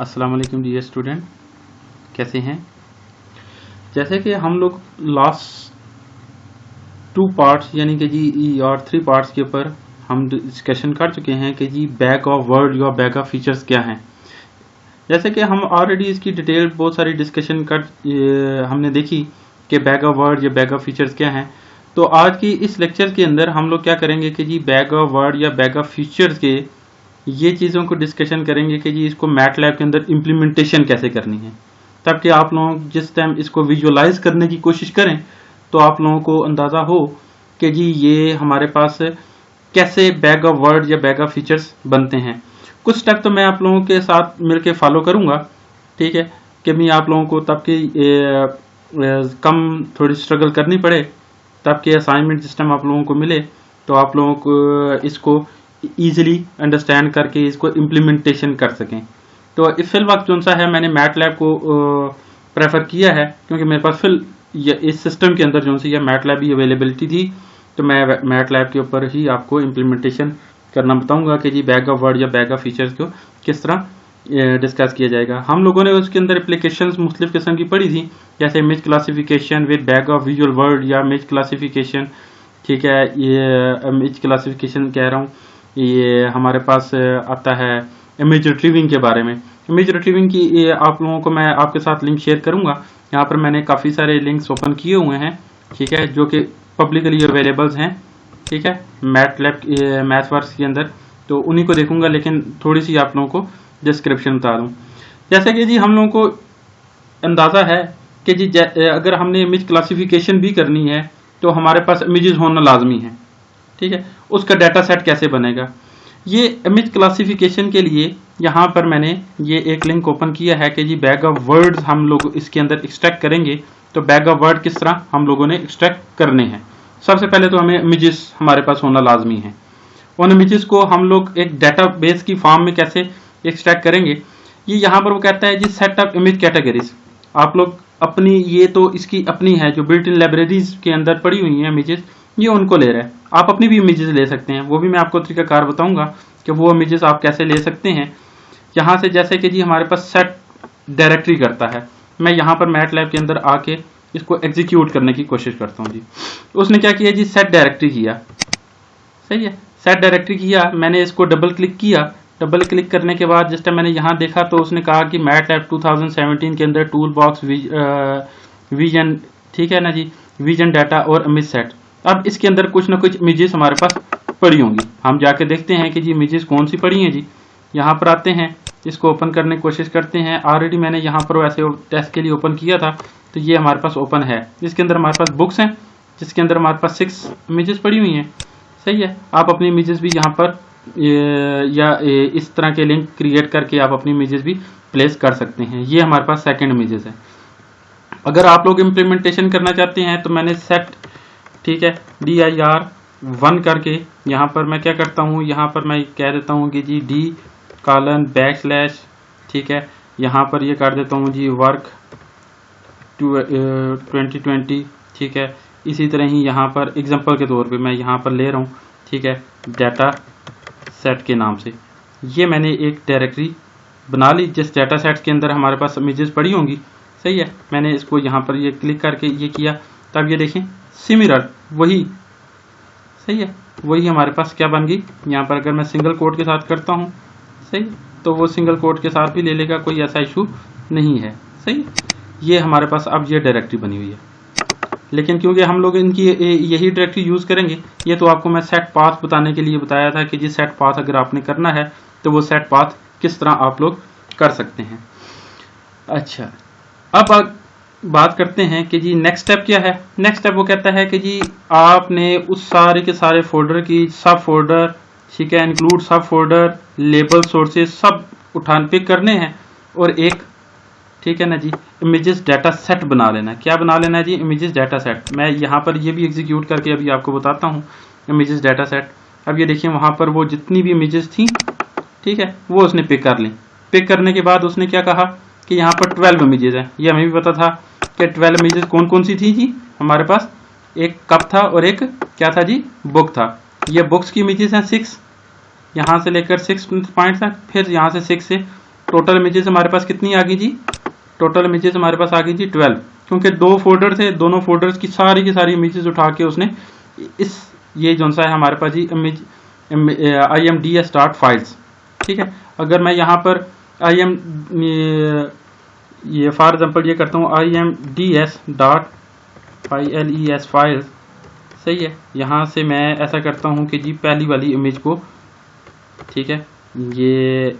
अस्सलाम वालेकुम dear student, कैसे हैं। जैसे कि हम लोग लास्ट 2 पार्ट्स यानी कि जी और 3 पार्ट्स के ऊपर हम डिस्कशन कर चुके हैं कि जी बैग ऑफ वर्ड या बैग ऑफ फीचर्स क्या हैं। जैसे कि हम ऑलरेडी इसकी डिटेल बहुत सारी डिस्कशन हमने देखी कि बैग ऑफ वर्ड या बैग ऑफ फीचर्स क्या हैं। तो आज की इस लेक्चर के अंदर हम लोग क्या करेंगे कि जी बैग ऑफ वर्ड या बैग ऑफ फीचर्स के ये चीज़ों को डिस्कशन करेंगे कि जी इसको मैटलैब के अंदर इम्प्लीमेंटेशन कैसे करनी है, ताकि आप लोग जिस टाइम इसको विजुअलाइज करने की कोशिश करें तो आप लोगों को अंदाज़ा हो कि जी ये हमारे पास कैसे बैग ऑफ वर्ड या बैग ऑफ फीचर्स बनते हैं। कुछ स्टेप तो मैं आप लोगों के साथ मिलके फॉलो करूंगा, ठीक है, कि मैं आप लोगों को तब की कम थोड़ी स्ट्रगल करनी पड़े, तब के असाइनमेंट जिस टाइम आप लोगों को मिले तो आप लोगों को इसको ईजिली अंडरस्टैंड करके इसको इम्प्लीमेंटेशन कर सकें। तो फिल वक्त जो सा है मैंने मैटलैब को प्रेफर किया है, क्योंकि मेरे पास फिल इस सिस्टम के अंदर जो सी मैटलैब की अवेलेबिलिटी थी, तो मैं मैटलैब के ऊपर ही आपको इम्प्लीमेंटेशन करना बताऊंगा कि जी बैग ऑफ वर्ड या बैग ऑफ फीचर्स को किस तरह डिस्कस किया जाएगा। हम लोगों ने उसके अंदर एप्लीकेशंस मुख्तलिफ किस्म की पढ़ी थी, जैसे image classification with bag of visual word या इमेज क्लासिफिकेशन, ठीक है। ये इमेज क्लासिफिकेशन कह रहा हूँ, ये हमारे पास आता है इमेज रिट्रीविंग के बारे में। इमेज रिट्रीविंग की आप लोगों को मैं आपके साथ लिंक शेयर करूंगा। यहाँ पर मैंने काफ़ी सारे लिंक्स ओपन किए हुए हैं, ठीक है, जो कि पब्लिकली अवेलेबल्स हैं, ठीक है, मैथवर्क्स के अंदर, तो उन्हीं को देखूंगा, लेकिन थोड़ी सी आप लोगों को डिस्क्रिप्शन बता दूँ। जैसे कि जी हम लोगों को अंदाज़ा है कि जी अगर हमने इमेज क्लासिफिकेशन भी करनी है तो हमारे पास इमेजेस होना लाजमी है, ठीक है। उसका डाटा सेट कैसे बनेगा, ये इमेज क्लासिफिकेशन के लिए यहाँ पर मैंने ये एक लिंक ओपन किया है कि जी बैग ऑफ वर्ड्स हम लोग इसके अंदर एक्सट्रैक्ट करेंगे। तो बैग ऑफ वर्ड किस तरह हम लोगों ने एक्सट्रैक्ट करने हैं। सबसे पहले तो हमें इमेजेस हमारे पास होना लाजमी है। उन इमेजेस को हम लोग एक डेटाबेस की फॉर्म में कैसे एक्सट्रैक्ट करेंगे, ये यहाँ पर वो कहता है जी सेट अप इमेज कैटेगरीज। आप लोग अपनी, ये तो इसकी अपनी है जो बिल्ट इन लाइब्रेरीज के अंदर पड़ी हुई है इमेजेस, ये उनको ले रहा है। आप अपनी भी इमेजेस ले सकते हैं, वो भी मैं आपको तरीकाकार बताऊंगा कि वो इमेजेस आप कैसे ले सकते हैं। यहाँ से जैसे कि जी हमारे पास सेट डायरेक्टरी करता है, मैं यहाँ पर मैटलैब के अंदर आके इसको एग्जीक्यूट करने की कोशिश करता हूँ जी। उसने क्या किया जी, सेट डायरेक्टरी किया, सही है, सेट डायरेक्टरी किया। मैंने इसको डबल क्लिक किया। डबल क्लिक करने के बाद जिस टाइम मैंने यहाँ देखा तो उसने कहा कि मैटलैब 2017 के अंदर टूल बॉक्स विजन, ठीक है ना जी, विजन डाटा और इमेज सेट। अब इसके अंदर कुछ ना कुछ इमेजेस हमारे पास पड़ी होंगी, हम जाके देखते हैं कि जी इमेजेस कौन सी पड़ी हैं जी। यहाँ पर आते हैं, इसको ओपन करने की कोशिश करते हैं। ऑलरेडी मैंने यहाँ पर वैसे टेस्ट के लिए ओपन किया था, तो ये हमारे पास ओपन है। इसके अंदर हमारे पास बुक्स हैं, जिसके अंदर हमारे पास 6 इमेजेस पड़ी हुई हैं, सही है। आप अपनी इमेजेस भी यहाँ पर या इस तरह के लिंक क्रिएट करके आप अपनी इमेजेस भी प्लेस कर सकते हैं। ये हमारे पास सेकेंड इमेजेस है। अगर आप लोग इम्प्लीमेंटेशन करना चाहते हैं तो मैंने सेट, ठीक है, dir1 करके यहाँ पर मैं क्या करता हूँ, यहाँ पर मैं कह देता हूँ कि जी d:\\, ठीक है, यहाँ पर ये कर देता हूँ जी वर्क 2020, ठीक है। इसी तरह ही यहाँ पर एग्जांपल के तौर पे मैं यहाँ पर ले रहा हूँ, ठीक है, डाटा सेट के नाम से। ये मैंने एक डायरेक्टरी बना ली जिस डाटा सेट के अंदर हमारे पास इमेजेस पड़ी होंगी, सही है। मैंने इसको यहाँ पर ये क्लिक करके ये किया, तब ये देखें सिमिलर वही, सही है, वही हमारे पास क्या बन गई। यहाँ पर अगर मैं सिंगल कोड के साथ करता हूँ, सही, तो वो सिंगल कोड के साथ भी ले लेगा, कोई ऐसा इशू नहीं है, सही। ये हमारे पास अब ये डायरेक्टरी बनी हुई है, लेकिन क्योंकि हम लोग इनकी यही डायरेक्टरी यूज़ करेंगे, ये तो आपको मैं सेट पाथ बताने के लिए बताया था कि जी सेट पाथ अगर आपने करना है तो वो सेट पाथ किस तरह आप लोग कर सकते हैं। अच्छा, अब बात करते हैं कि जी नेक्स्ट स्टेप क्या है। नेक्स्ट स्टेप वो कहता है कि जी आपने उस सारे के सारे फोल्डर की सब फोल्डर, ठीक है, इंक्लूड सब फोल्डर, लेबल, सोर्सेज सब पिक करने हैं और एक, ठीक है ना जी, इमेजेस डाटा सेट बना लेना है। क्या बना लेना है जी, इमेजेस डाटा सेट। मैं यहाँ पर ये भी एग्जीक्यूट करके अभी आपको बताता हूँ इमेजेस डाटा सेट। अब ये देखिए वहाँ पर वो जितनी भी इमेजेस थी, ठीक है, वो उसने पिक कर ली। पिक करने के बाद उसने क्या कहा कि यहाँ पर 12 इमेजेस हैं। ये हमें भी पता था कि 12 इमेजेस कौन कौन सी थी जी, हमारे पास एक कप था और एक क्या था जी, बुक था। ये बुक्स की इमेजेस हैं 6, यहाँ से लेकर 6 पॉइंट तक, फिर यहाँ से 6 से टोटल इमेजेस हमारे पास कितनी आ गई जी, टोटल इमेजेस हमारे पास आ गई जी 12, क्योंकि 2 फोल्डर थे, दोनों फोल्डर्स की सारी इमेजेस उठा के उसने इस ये जो सा है हमारे पास जी इमेज imds.files, ठीक है। अगर मैं यहाँ पर ये फॉर एग्जांपल ये करता हूँ imds.files फाइल्स, सही है। यहाँ से मैं ऐसा करता हूँ कि जी पहली वाली इमेज को, ठीक है, ये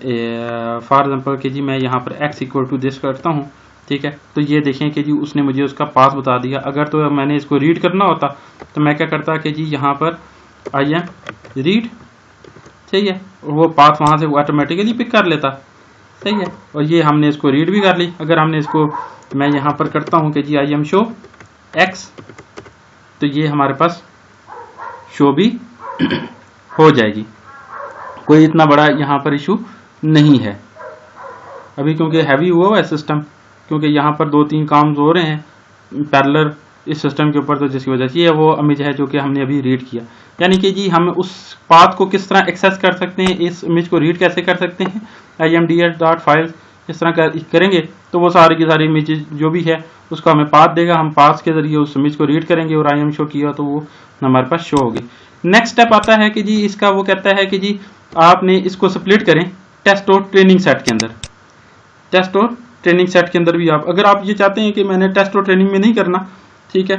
फॉर एग्जांपल कि जी मैं यहाँ पर x इक्वल टू दिस करता हूँ, ठीक है। तो ये देखें कि जी उसने मुझे उसका पाथ बता दिया। अगर तो मैंने इसको रीड करना होता तो मैं क्या करता कि जी यहाँ पर im रीड, सही है, और वो पाथ वहाँ से ऑटोमेटिकली पिक कर लेता, सही है। और ये हमने इसको रीड भी कर ली। अगर हमने इसको, मैं यहाँ पर करता हूँ कि जी im शो x, तो ये हमारे पास शो भी हो जाएगी, कोई इतना बड़ा यहाँ पर इशू नहीं है अभी, क्योंकि हैवी हुआ है सिस्टम, क्योंकि यहाँ पर 2-3 काम हो रहे हैं पैरेलल इस सिस्टम के ऊपर, तो जिसकी वजह से ये वो इमेज है जो कि हमने अभी रीड किया। यानी कि जी हम उस पाथ को किस तरह एक्सेस कर सकते हैं, इस इमेज को रीड कैसे कर सकते हैं, imds.files इस तरह करेंगे तो वो सारी की सारी इमेज जो भी है उसका हमें पाथ देगा, हम पाथ के जरिए उस इमेज को रीड करेंगे और im शो किया तो वो हमारे पास शो होगी। नेक्स्ट स्टेप आता है कि जी इसका वो कहता है कि जी आपने इसको स्प्लिट करें टेस्ट और ट्रेनिंग सेट के अंदर। टेस्ट और ट्रेनिंग सेट के अंदर भी आप, अगर आप ये चाहते हैं कि मैंने टेस्ट और ट्रेनिंग में नहीं करना, ठीक है,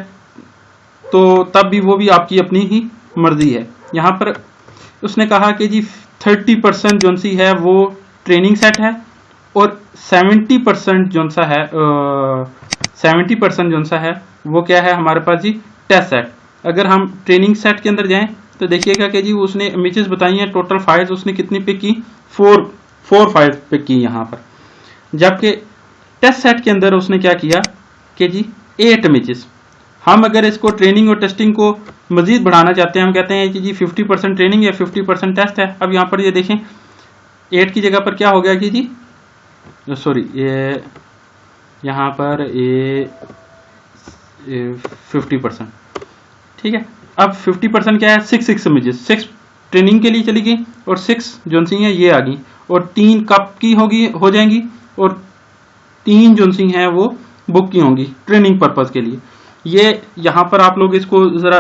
तो तब भी वो भी आपकी अपनी ही मर्जी है। यहाँ पर उसने कहा कि जी 30% जो सी है वो ट्रेनिंग सेट है और 70% जो सा है 70% जो सा है वो क्या है हमारे पास जी टेस्ट सेट। अगर हम ट्रेनिंग सेट के अंदर जाएं तो देखिएगा कि जी उसने इमेजेस बताई हैं, टोटल फाइल्स उसने कितनी पिक की, 4 फाइल्स पिक की यहाँ पर, जबकि टेस्ट सेट के अंदर उसने क्या किया कि जी 8 इमेजेस। हम अगर इसको ट्रेनिंग और टेस्टिंग को मजीद बढ़ाना चाहते हैं, हम कहते हैं कि जी 50% ट्रेनिंग है 50% टेस्ट है। अब यहाँ पर ये देखें 8 की जगह पर क्या हो गया कि जी सॉरी ये यहाँ पर ये 50%, ठीक है। अब 50% क्या है, 6 इमेजेस, 6 ट्रेनिंग के लिए चली गई और 6 जो सी हैं ये आ गई, और 3 कब की होगी हो जाएंगी और 3 जो सी हैं वो बुक की होंगी ट्रेनिंग पर्पज के लिए। ये यहाँ पर आप लोग इसको ज़रा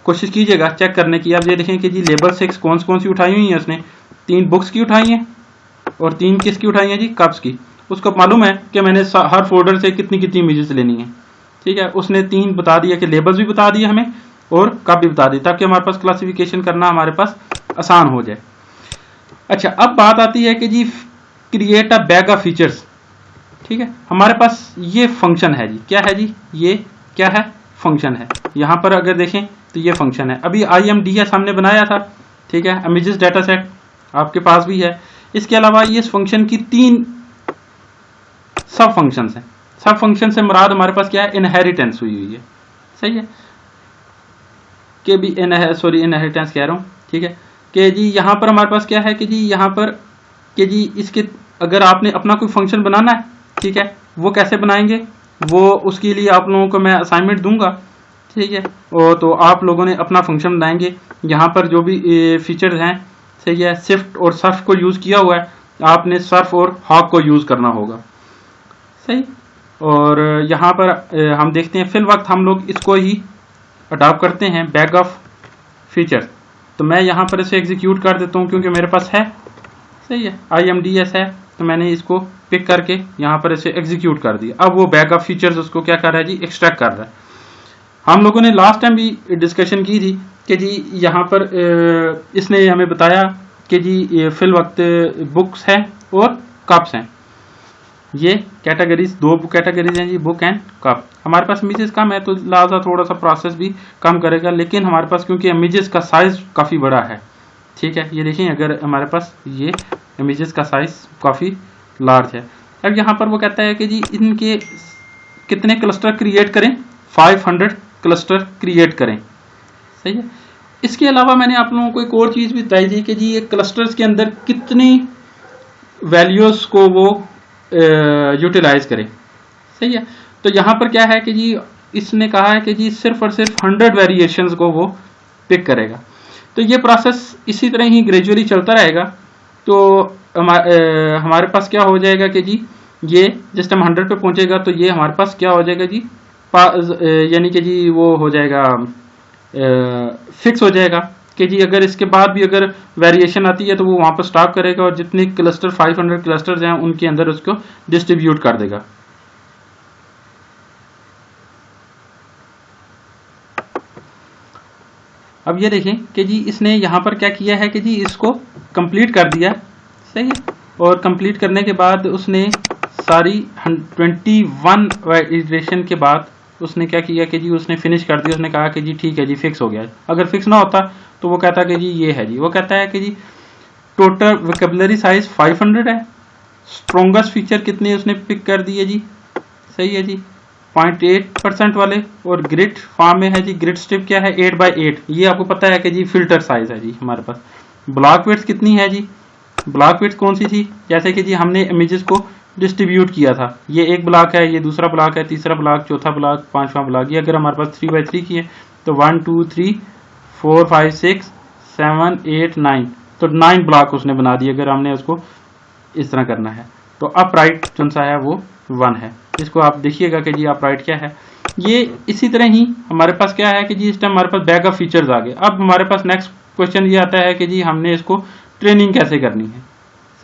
कोशिश कीजिएगा चेक करने की। आप ये देखें कि जी लेबल 6 कौन सी उठाई हुई है उसने, 3 बुक्स की उठाई हैं और 3 किसकी उठाई हैं जी कप्स की। उसको मालूम है कि मैंने हर फोल्डर से कितनी इमेजेस लेनी है, ठीक है। उसने 3 बता दिया कि लेबल्स भी बता दिए हमें और कप भी बता दी, ताकि हमारे पास क्लासिफिकेशन करना हमारे पास आसान हो जाए। अच्छा, अब बात आती है कि जी create a bag of features, ठीक है। हमारे पास ये फंक्शन है जी, क्या है जी, ये क्या है, फंक्शन है। यहाँ पर अगर देखें तो ये फंक्शन है, अभी imds हमने बनाया था, ठीक है, इमेजेस डाटा सेट आपके पास भी है। इसके अलावा ये इस फंक्शन की 3 सब फंक्शंस हैं। सब फंक्शन से मुराद हमारे पास क्या है, इनहेरिटेंस हुई है, सही है, कि भी इनहेरिटेंस कह रहा हूँ, ठीक है। कि जी यहाँ पर हमारे पास क्या है कि जी यहाँ पर कि जी इसके अगर आपने अपना कोई फंक्शन बनाना है, ठीक है, वो कैसे बनाएंगे, वो उसके लिए आप लोगों को मैं असाइनमेंट दूंगा, ठीक है। और तो आप लोगों ने अपना फंक्शन बनाएंगे, यहाँ पर जो भी फीचर्स हैं, सही है, शिफ्ट और सर्फ को यूज़ किया हुआ है, आपने सर्फ और हॉक को यूज़ करना होगा, सही। और यहाँ पर हम देखते हैं फिल वक्त हम लोग इसको ही अडॉप्ट करते हैं बैग ऑफ फीचर्स। तो मैं यहाँ पर इसे एग्जीक्यूट कर देता हूँ क्योंकि मेरे पास है, सही है, imds है, तो मैंने इसको पिक करके यहाँ पर इसे एग्जीक्यूट कर दिया। अब वो बैग ऑफ फीचर्स उसको क्या कर रहा है जी, एक्सट्रैक्ट कर रहा है। हम लोगों ने लास्ट टाइम भी डिस्कशन की थी कि जी यहाँ पर इसने हमें बताया कि जी फिल वक्त बुक्स हैं और कप्स हैं, ये कैटेगरीज, 2 कैटेगरीज हैं जी, बुक एंड कप। हमारे पास इमेजेस कम है तो लिहाजा थोड़ा सा प्रोसेस भी कम करेगा, लेकिन हमारे पास क्योंकि इमेजेस का साइज काफ़ी बड़ा है, ठीक है, ये देखें अगर हमारे पास ये इमेजेस का साइज काफ़ी लार्ज है। अब यहाँ पर वो कहता है कि जी इनके कितने क्लस्टर क्रिएट करें, 500 क्लस्टर क्रिएट करें, सही है। इसके अलावा मैंने आप लोगों को एक और चीज़ भी बताई थी कि जी ये क्लस्टर्स के अंदर कितनी वैल्यूज़ को वो यूटिलाइज करें, सही है। तो यहाँ पर क्या है कि जी इसने कहा है कि जी सिर्फ और सिर्फ 100 वेरिएशंस को वो पिक करेगा। तो ये प्रोसेस इसी तरह ही ग्रेजुअली चलता रहेगा। तो हमारे पास क्या हो जाएगा कि जी ये जिस टाइम 100 पे पहुंचेगा तो ये हमारे पास क्या हो जाएगा जी, यानी कि जी वो हो जाएगा फिक्स हो जाएगा कि जी अगर इसके बाद भी अगर वेरिएशन आती है तो वो वहां पर स्टॉप करेगा और जितने क्लस्टर 500 क्लस्टर्स हैं उनके अंदर उसको डिस्ट्रीब्यूट कर देगा। अब ये देखें कि जी इसने यहाँ पर क्या किया है कि जी इसको कंप्लीट कर दिया, सही है। और कंप्लीट करने के बाद उसने सारी 21 इटरेशन के बाद उसने क्या किया कि जी उसने फिनिश कर दिया। उसने कहा कि जी ठीक है जी फिक्स हो गया। अगर फिक्स ना होता तो वो कहता कि जी ये है जी, वो कहता है कि जी टोटल वोकैबुलरी साइज 500 है, स्ट्रॉन्गेस्ट फीचर कितने उसने पिक कर दिए जी, सही है जी 0.8% वाले। और ग्रिड फॉर्म में है जी, ग्रिड स्ट्रिप क्या है 8x8, ये आपको पता है कि जी फिल्टर साइज है जी हमारे पास। ब्लॉक विड्थ कितनी है जी, ब्लॉक विड्थ कौन सी थी, जैसे कि जी हमने इमेजेस को डिस्ट्रीब्यूट किया था, ये एक ब्लॉक है, ये दूसरा ब्लॉक है, तीसरा ब्लॉक, चौथा ब्लॉक, पांचवा ब्लॉक। ये अगर हमारे पास 3x3 की है तो 1 2 3 4 5 6 7 8 9, तो 9 ब्लॉक उसने बना दिए अगर हमने उसको इस तरह करना है। तो अपराइट जो सा है वो 1 है। इसको आप देखिएगा कि जी अपराइट क्या है। ये इसी तरह ही हमारे पास क्या है कि जी इस टाइम हमारे पास बैग ऑफ फीचर्स आ गए। अब हमारे पास नेक्स्ट क्वेश्चन ये आता है कि जी हमने इसको ट्रेनिंग कैसे करनी है,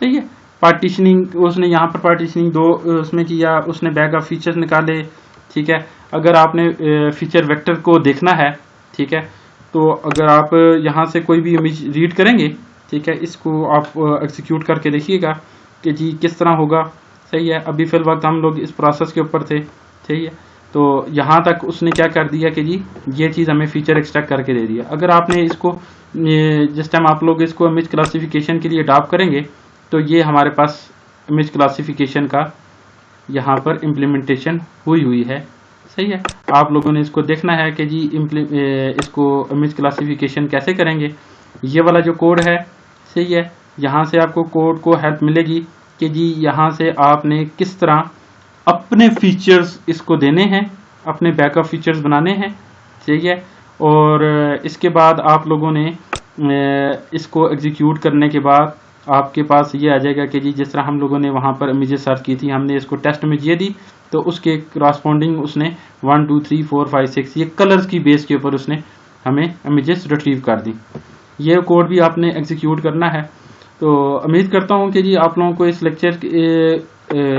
सही है। पार्टीशनिंग उसने यहाँ पर पार्टीशनिंग दो उसमें किया, उसने बैग ऑफ फीचर्स निकाले, ठीक है। अगर आपने फीचर वेक्टर को देखना है, ठीक है, तो अगर आप यहाँ से कोई भी इमेज रीड करेंगे, ठीक है, इसको आप एग्जीक्यूट करके देखिएगा कि जी किस तरह होगा, सही है। अभी फिल वक्त हम लोग इस प्रोसेस के ऊपर थे, सही है। तो यहाँ तक उसने क्या कर दिया कि जी ये चीज़ हमें फीचर एक्सट्रैक्ट करके दे दिया। अगर आपने इसको जिस टाइम आप लोग इसको इमेज क्लासिफिकेशन के लिए अडॉप्ट करेंगे तो ये हमारे पास इमेज क्लासिफिकेशन का यहाँ पर इम्प्लीमेंटेशन हुई है, सही है। आप लोगों ने इसको देखना है कि जी इसको इमेज क्लासिफिकेशन कैसे करेंगे। ये वाला जो कोड है, सही है, यहाँ से आपको कोड को हेल्प मिलेगी कि जी यहाँ से आपने किस तरह अपने फीचर्स इसको देने हैं, अपने बैकअप फीचर्स बनाने हैं, सही है। और इसके बाद आप लोगों ने इसको एग्जीक्यूट करने के बाद आपके पास ये आ जाएगा कि जी जिस तरह हम लोगों ने वहाँ पर इमेजेस सर्च की थी, हमने इसको टेस्ट इमेज ये दी तो उसके करस्पॉन्डिंग उसने 1 2 3 4 5 6 ये कलर्स की बेस के ऊपर उसने हमें इमेजेस रिट्रीव कर दी। ये कोड भी आपने एग्जीक्यूट करना है। तो उम्मीद करता हूँ कि जी आप लोगों को इस लेक्चर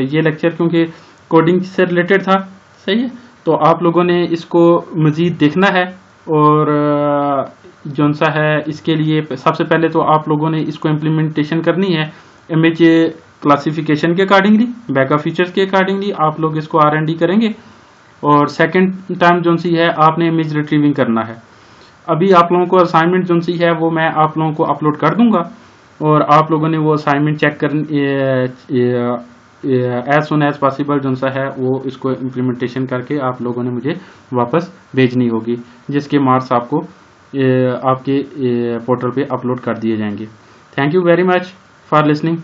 ये लेक्चर क्योंकि कोडिंग से रिलेटेड था, सही है, तो आप लोगों ने इसको मज़ीद देखना है। और जौन सा है इसके लिए सबसे पहले तो आप लोगों ने इसको इम्प्लीमेंटेशन करनी है इमेज क्लासिफिकेशन के अकॉर्डिंगली, बैकअप फीचर्स के अकॉर्डिंगली आप लोग इसको R&D करेंगे। और सेकंड टाइम जो सी है आपने इमेज रिट्रीविंग करना है। अभी आप लोगों को असाइनमेंट जो सी है वो मैं आप लोगों को अपलोड कर दूंगा और आप लोगों ने वो असाइनमेंट चेक कर एज सुन एज पॉसिबल जो सा है वो इसको इम्प्लीमेंटेशन करके आप लोगों ने मुझे वापस भेजनी होगी, जिसके मार्क्स आपको आपके पोर्टल पे अपलोड कर दिए जाएंगे। Thank you very much for listening.